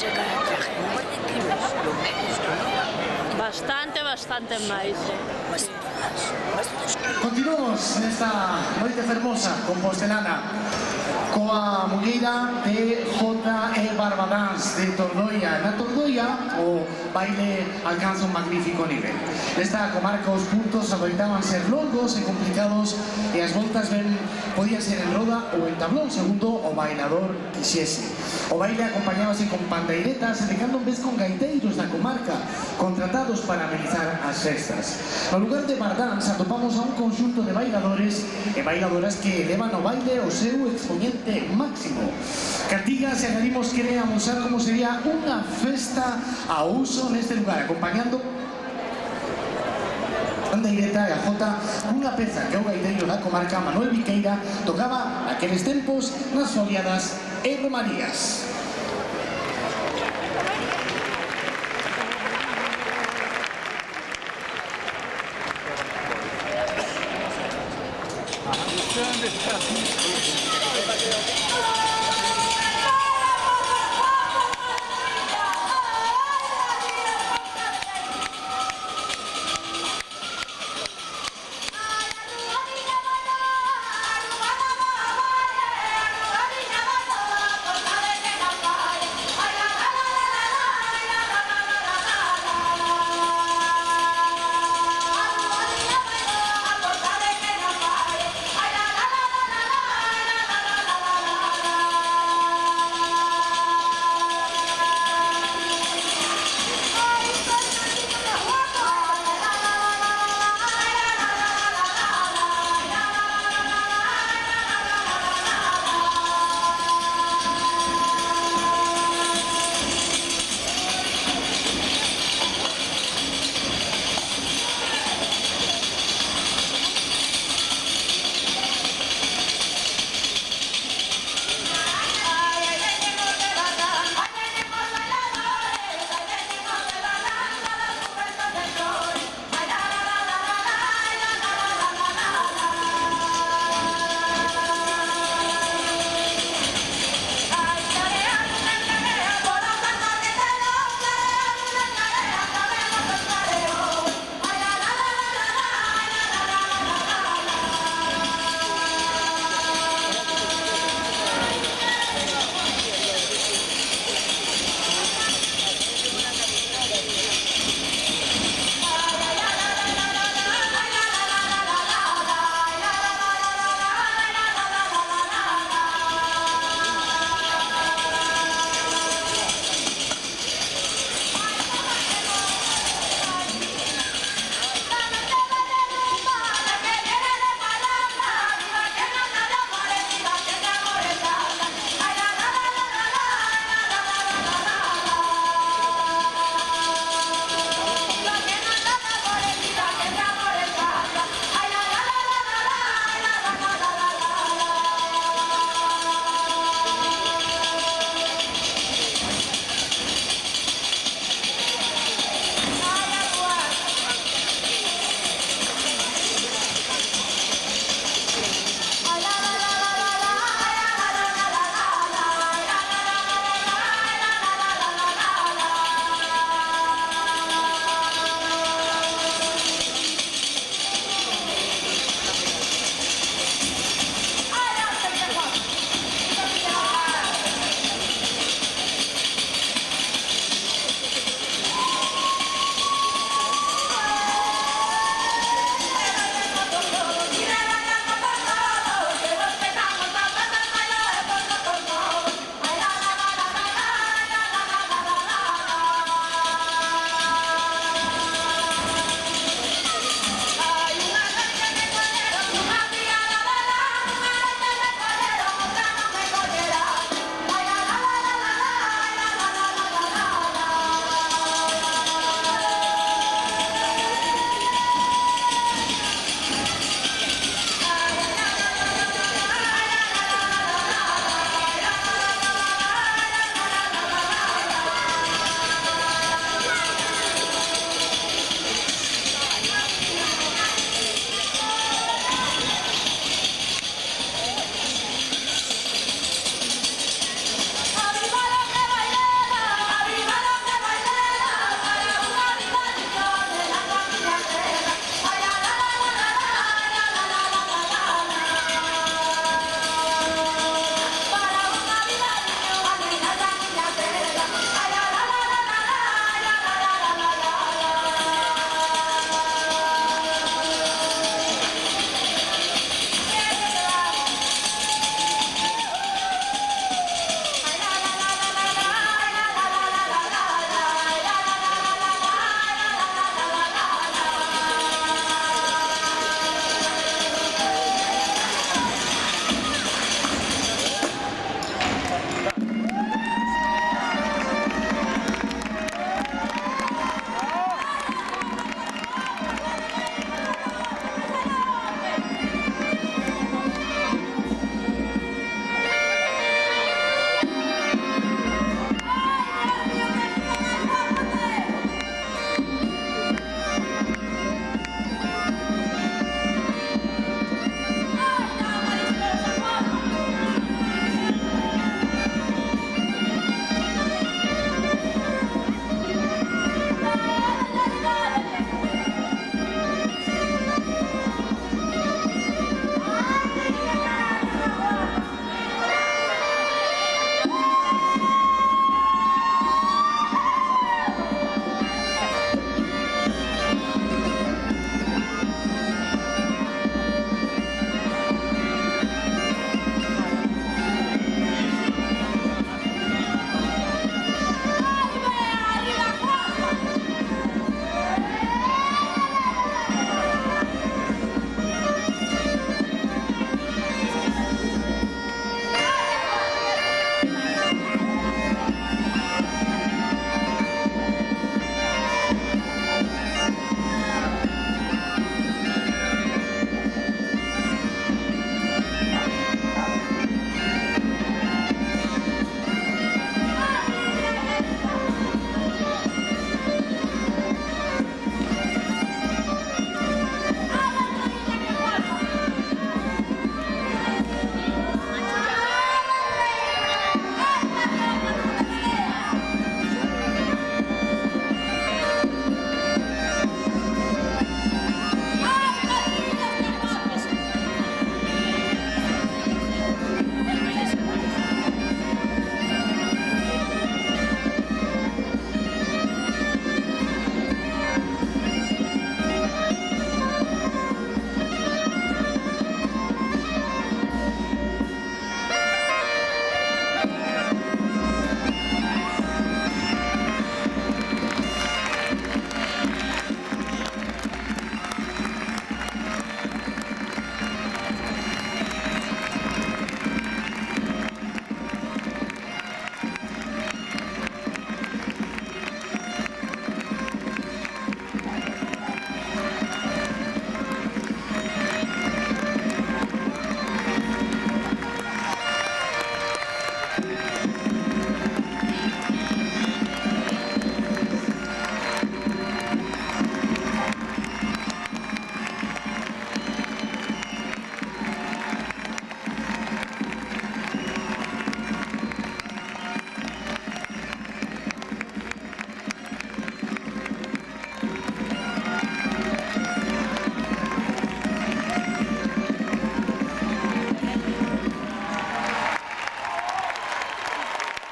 ese traje, un par de kilos, lo menos, ¿no? Bastante máis, Continuamos nesta noite fermosa compostelana coa mulleira de J.E. Barbadans de Tordoia. Na Tordoia o baile alcanza un magnífico nivel. Nesta comarca os puntos adoitaban ser longos e complicados e as voltas podían ser en roda ou en tablón, segundo o bailador quixese. O baile acompañábase con pandeiretas e de cando en vez con gaiteiros da comarca contratados para amenizar as festas. No lugar de Bardans atopamos a un conxunto de bailadores e bailadoras que elevan o baile ao seu exponente máximo. Cantigas e añadimos quere amosar como sería unha festa a uso neste lugar, acompañando pandeireta e a jota unha peza que o gaiteiro da comarca Manuel Viqueira tocaba naqueles tempos nas foliadas e romarías. ¿Dónde está?